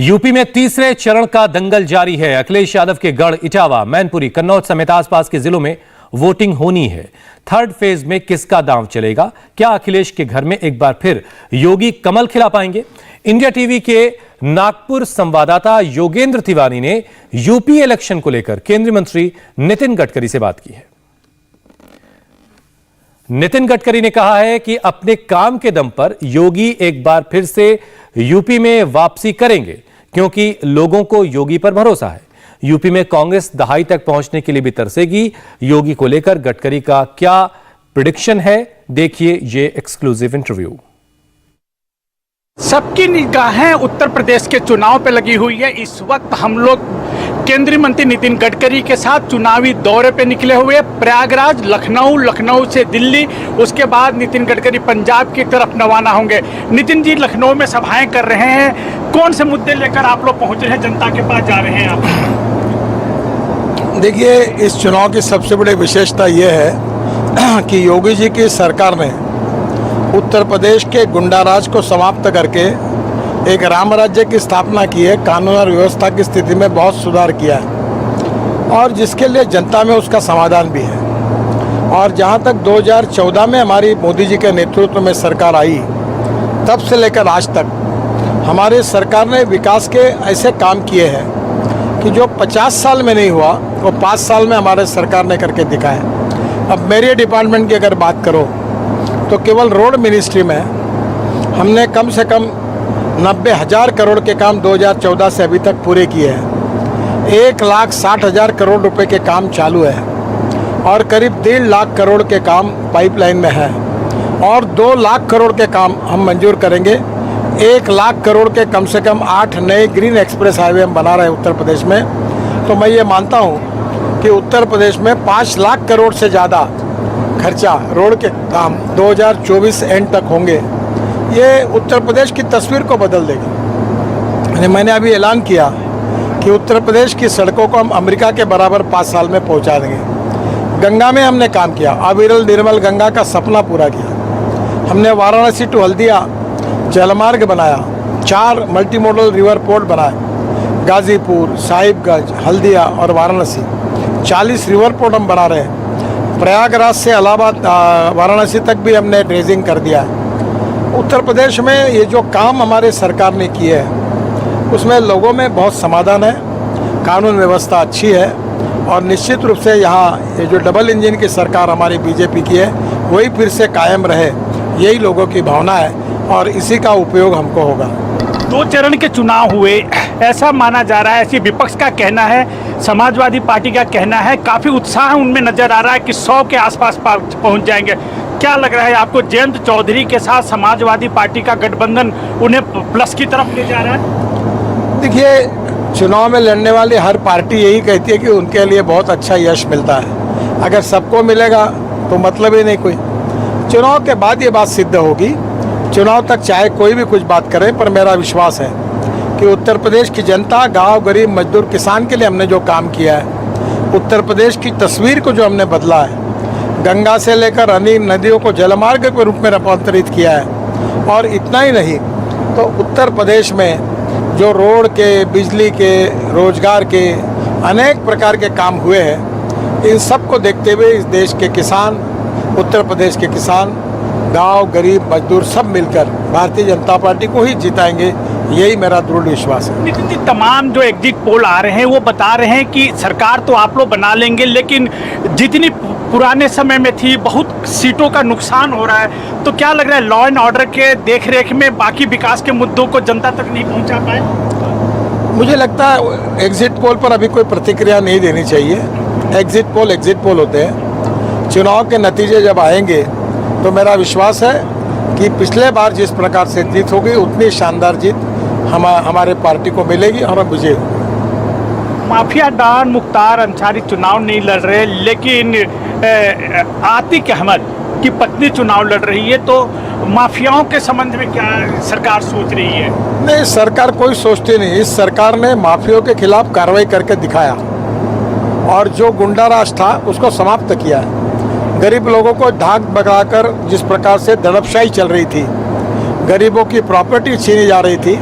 UP में तीसरे चरण का दंगल जारी है। अखिलेश यादव के गढ़ इटावा, मैनपुरी, कन्नौज समेत आसपास के जिलों में वोटिंग होनी है। थर्ड फेज में किसका दांव चलेगा? क्या अखिलेश के घर में एक बार फिर योगी कमल खिला पाएंगे? इंडिया टीवी के नागपुर संवाददाता योगेंद्र तिवारी ने यूपी इलेक्शन को लेकर केंद्रीय मंत्री नितिन गडकरी से बात की है। नितिन गडकरी ने कहा है कि अपने काम के दम पर योगी एक बार फिर से यूपी में वापसी करेंगे, क्योंकि लोगों को योगी पर भरोसा है। यूपी में कांग्रेस दहाई तक पहुंचने के लिए भी तरसेगी। योगी को लेकर गडकरी का क्या प्रेडिक्शन है, देखिए ये एक्सक्लूसिव इंटरव्यू। सबकी निगाहें उत्तर प्रदेश के चुनाव पे लगी हुई है। इस वक्त हम लोग केंद्रीय मंत्री नितिन गडकरी के साथ चुनावी दौरे पे निकले हुए, प्रयागराज, लखनऊ से दिल्ली, उसके बाद नितिन गडकरी पंजाब की तरफ रवाना होंगे। नितिन जी लखनऊ में सभाएं कर रहे हैं, कौन से मुद्दे लेकर आप लोग पहुंच रहे हैं, जनता के पास जा रहे हैं आप? देखिए, इस चुनाव की सबसे बड़ी विशेषता यह है कि योगी जी की सरकार ने उत्तर प्रदेश के गुंडाराज को समाप्त करके एक राम राज्य की स्थापना की है। कानून और व्यवस्था की स्थिति में बहुत सुधार किया है और जिसके लिए जनता में उसका समाधान भी है। और जहां तक 2014 में हमारी मोदी जी के नेतृत्व में सरकार आई, तब से लेकर आज तक हमारी सरकार ने विकास के ऐसे काम किए हैं कि जो 50 साल में नहीं हुआ वो 5 साल में हमारे सरकार ने करके दिखाया। अब मेरे डिपार्टमेंट की अगर बात करो तो केवल रोड मिनिस्ट्री में हमने कम से कम 90,000 करोड़ के काम 2014 से अभी तक पूरे किए हैं। 1,60,000 करोड़ रुपए के काम चालू है और करीब 1.5 लाख करोड़ के काम पाइपलाइन में है और 2 लाख करोड़ के काम हम मंजूर करेंगे। 1 लाख करोड़ के कम से कम 8 नए ग्रीन एक्सप्रेस हाईवे हम बना रहे हैं उत्तर प्रदेश में। तो मैं ये मानता हूँ कि उत्तर प्रदेश में 5 लाख करोड़ से ज़्यादा खर्चा रोड के काम 2024 एंड तक होंगे। ये उत्तर प्रदेश की तस्वीर को बदल देगी। मैंने अभी ऐलान किया कि उत्तर प्रदेश की सड़कों को हम अमेरिका के बराबर 5 साल में पहुंचा देंगे। गंगा में हमने काम किया, अविरल निर्मल गंगा का सपना पूरा किया। हमने वाराणसी टू हल्दिया जलमार्ग बनाया, 4 मल्टी मॉडल रिवर पोर्ट बनाए। गाजीपुर, साहिबगंज, हल्दिया और वाराणसी 40 रिवर पोर्ट हम बना रहे हैं। प्रयागराज से इलाहाबाद, वाराणसी तक भी हमने ड्रेजिंग कर दिया है। उत्तर प्रदेश में ये जो काम हमारे सरकार ने किए हैं उसमें लोगों में बहुत समाधान है। कानून व्यवस्था अच्छी है और निश्चित रूप से यहाँ ये जो डबल इंजन की सरकार हमारी बीजेपी की है वही फिर से कायम रहे, यही लोगों की भावना है और इसी का उपयोग हमको होगा। 2 चरण के चुनाव हुए, ऐसा माना जा रहा है, ऐसी विपक्ष का कहना है, समाजवादी पार्टी का कहना है, काफ़ी उत्साह उनमें नज़र आ रहा है कि 100 के आसपास पहुंच जाएंगे। क्या लग रहा है आपको, जयंत चौधरी के साथ समाजवादी पार्टी का गठबंधन उन्हें प्लस की तरफ ले जा रहा है? देखिए, चुनाव में लड़ने वाली हर पार्टी यही कहती है कि उनके लिए बहुत अच्छा यश मिलता है। अगर सबको मिलेगा तो मतलब ही नहीं कोई। चुनाव के बाद ये बात सिद्ध होगी। चुनाव तक चाहे कोई भी कुछ बात करे, पर मेरा विश्वास है कि उत्तर प्रदेश की जनता, गांव, गरीब, मजदूर, किसान के लिए हमने जो काम किया है, उत्तर प्रदेश की तस्वीर को जो हमने बदला है, गंगा से लेकर अनेक नदियों को जलमार्ग के रूप में रूपांतरित किया है। और इतना ही नहीं, तो उत्तर प्रदेश में जो रोड के, बिजली के, रोजगार के अनेक प्रकार के काम हुए हैं, इन सब को देखते हुए इस देश के किसान, उत्तर प्रदेश के किसान, गांव, गरीब, मजदूर सब मिलकर भारतीय जनता पार्टी को ही जिताएंगे, यही मेरा दृढ़ विश्वास है। नितिन जी, तमाम जो एग्जिट पोल आ रहे हैं वो बता रहे हैं कि सरकार तो आप लोग बना लेंगे, लेकिन जितनी पुराने समय में थी, बहुत सीटों का नुकसान हो रहा है। तो क्या लग रहा है, लॉ एंड ऑर्डर के देखरेख में बाकी विकास के मुद्दों को जनता तक नहीं पहुंचा पाए? मुझे लगता है एग्जिट पोल पर अभी कोई प्रतिक्रिया नहीं देनी चाहिए। एग्जिट पोल होते हैं। चुनाव के नतीजे जब आएंगे तो मेरा विश्वास है कि पिछले बार जिस प्रकार से जीत होगी उतनी शानदार जीत हमारे पार्टी को मिलेगी और हम विजय होंगे। माफिया डॉन मुख्तार अंसारी चुनाव नहीं लड़ रहे, लेकिन आतिक अहमद की पत्नी चुनाव लड़ रही है। तो माफियाओं के संबंध में क्या सरकार सोच रही है? नहीं, सरकार कोई सोचती नहीं। इस सरकार ने माफियाओं के खिलाफ कार्रवाई करके दिखाया और जो गुंडाराज था उसको समाप्त किया है। गरीब लोगों को ढाक भगाकर जिस प्रकार से दड़पशाही चल रही थी, गरीबों की प्रॉपर्टी छीनी जा रही थी,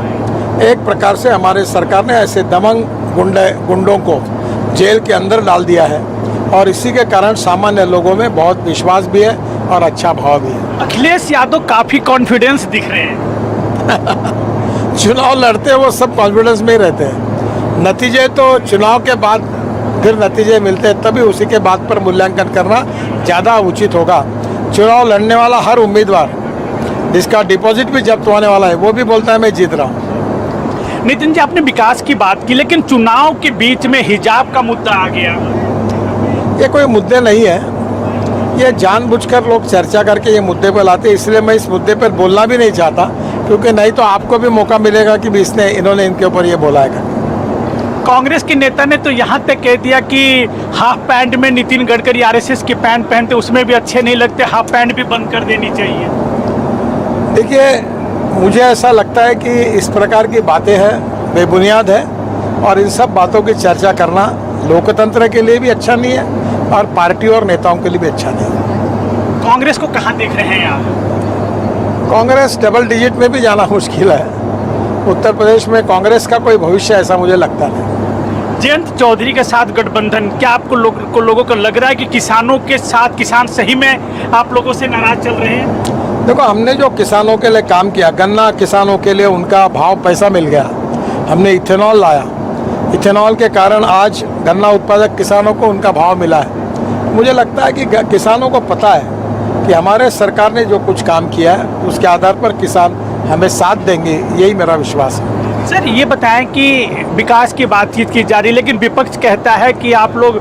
एक प्रकार से हमारे सरकार ने ऐसे दबंग गुंडों को जेल के अंदर डाल दिया है और इसी के कारण सामान्य लोगों में बहुत विश्वास भी है और अच्छा भाव भी है। अखिलेश यादव काफी कॉन्फिडेंस दिख रहे हैं। चुनाव लड़ते हैं वो सब कॉन्फिडेंस में ही रहते हैं। नतीजे तो चुनाव के बाद फिर नतीजे मिलते हैं, तभी उसी के बाद पर मूल्यांकन करना ज़्यादा उचित होगा। चुनाव लड़ने वाला हर उम्मीदवार जिसका डिपॉजिट भी जब्त होने वाला है वो भी बोलता है मैं जीत रहा हूँ। नितिन जी, आपने विकास की बात की, लेकिन चुनाव के बीच में हिजाब का मुद्दा आ गया। ये कोई मुद्दे नहीं है, ये जानबूझकर लोग चर्चा करके ये मुद्दे पर लाते हैं, इसलिए मैं इस मुद्दे पर बोलना भी नहीं चाहता, क्योंकि नहीं तो आपको भी मौका मिलेगा कि भी इन्होंने इनके ऊपर ये बोला है। कांग्रेस के नेता ने तो यहाँ तक कह दिया कि हाफ पैंट में नितिन गडकरी आरएसएस की पैंट पहनते, उसमें भी अच्छे नहीं लगते, हाफ पैंट भी बंद कर देनी चाहिए। देखिए, मुझे ऐसा लगता है कि इस प्रकार की बातें हैं बेबुनियाद है और इन सब बातों की चर्चा करना लोकतंत्र के लिए भी अच्छा नहीं है और पार्टी और नेताओं के लिए भी अच्छा नहीं है। कांग्रेस को कहाँ देख रहे हैं आप? कांग्रेस डबल डिजिट में भी जाना मुश्किल है। उत्तर प्रदेश में कांग्रेस का कोई भविष्य ऐसा मुझे लगता नहीं। जयंत चौधरी के साथ गठबंधन, क्या आपको लोगों को लग रहा है कि किसानों के साथ किसान सही में आप लोगों से नाराज चल रहे हैं? देखो, हमने जो किसानों के लिए काम किया, गन्ना किसानों के लिए उनका भाव पैसा मिल गया, हमने इथेनॉल लाया, इथेनॉल के कारण आज गन्ना उत्पादक किसानों को उनका भाव मिला है। मुझे लगता है कि किसानों को पता है कि हमारे सरकार ने जो कुछ काम किया है उसके आधार पर किसान हमें साथ देंगे, यही मेरा विश्वास है। सर, ये बताएं कि विकास की बातचीत की जा रही, लेकिन विपक्ष कहता है कि आप लोग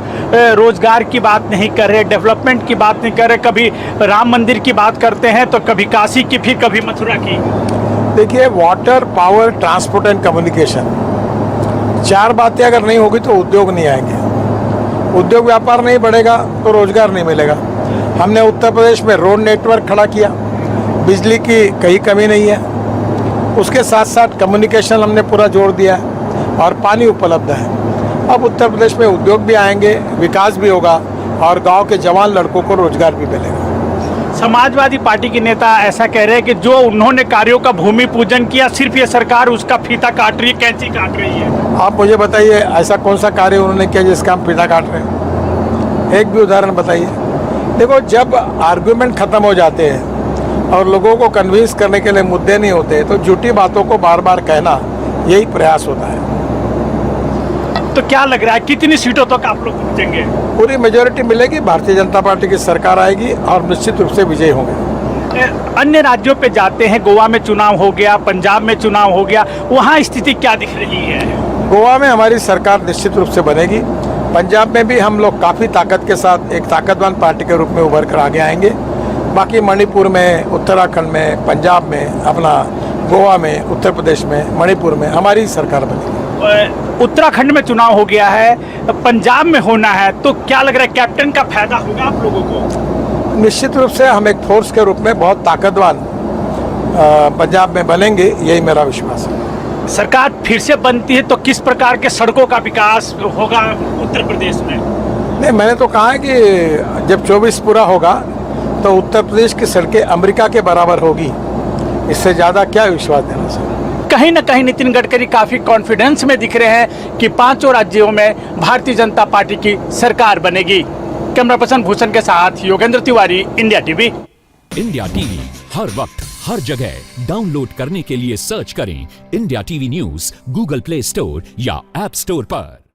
रोजगार की बात नहीं कर रहे, डेवलपमेंट की बात नहीं कर रहे, कभी राम मंदिर की बात करते हैं तो कभी काशी की, फिर कभी मथुरा की। देखिए, water, power, transport and communication, चार बातें अगर नहीं होगी तो उद्योग नहीं आएंगे। उद्योग व्यापार नहीं बढ़ेगा तो रोजगार नहीं मिलेगा। हमने उत्तर प्रदेश में रोड नेटवर्क खड़ा किया, बिजली की कहीं कमी नहीं है, उसके साथ साथ कम्युनिकेशन हमने पूरा जोड़ दिया है और पानी उपलब्ध है। अब उत्तर प्रदेश में उद्योग भी आएंगे, विकास भी होगा और गांव के जवान लड़कों को रोजगार भी मिलेगा। समाजवादी पार्टी के नेता ऐसा कह रहे हैं कि जो उन्होंने कार्यों का भूमि पूजन किया, सिर्फ ये सरकार उसका फीता काट रही है, कैंची काट रही है। आप मुझे बताइए, ऐसा कौन सा कार्य उन्होंने किया जिसका हम फीता काट रहे हैं? एक भी उदाहरण बताइए। देखो, जब आर्गुमेंट खत्म हो जाते हैं और लोगों को कन्विंस करने के लिए मुद्दे नहीं होते तो झूठी बातों को बार बार कहना यही प्रयास होता है। तो क्या लग रहा है कितनी सीटों तक आप लोग पहुंचेंगे? पूरी मेजोरिटी मिलेगी, भारतीय जनता पार्टी की सरकार आएगी और निश्चित रूप से विजयी होंगे। अन्य राज्यों पे जाते हैं, गोवा में चुनाव हो गया, पंजाब में चुनाव हो गया, वहाँ स्थिति क्या दिख रही है? गोवा में हमारी सरकार निश्चित रूप से बनेगी। पंजाब में भी हम लोग काफ़ी ताकत के साथ एक ताकतवान पार्टी के रूप में उभर कर आगे आएंगे। बाकी मणिपुर में, उत्तराखंड में, पंजाब में, अपना गोवा में, उत्तर प्रदेश में, मणिपुर में हमारी सरकार बनेगी। उत्तराखंड में चुनाव हो गया है, पंजाब में होना है, तो क्या लग रहा है कैप्टन का फायदा होगा आप लोगों को? निश्चित रूप से हम एक फोर्स के रूप में बहुत ताकतवान पंजाब में बनेंगे, यही मेरा विश्वास है। सरकार फिर से बनती है तो किस प्रकार के सड़कों का विकास होगा उत्तर प्रदेश में? नहीं, मैंने तो कहा है कि जब 24 पूरा होगा तो उत्तर प्रदेश की सड़कें अमेरिका के बराबर होगी। इससे ज़्यादा क्या विश्वास देना सर? कहीं ना कहीं नितिन गडकरी काफी कॉन्फिडेंस में दिख रहे हैं कि 5 राज्यों में भारतीय जनता पार्टी की सरकार बनेगी। कैमरा पर्सन भूषण के साथ Yogendra Tiwari, India TV. India TV हर वक्त हर जगह डाउनलोड करने के लिए सर्च करें India TV news Google Play Store या ऐप स्टोर पर।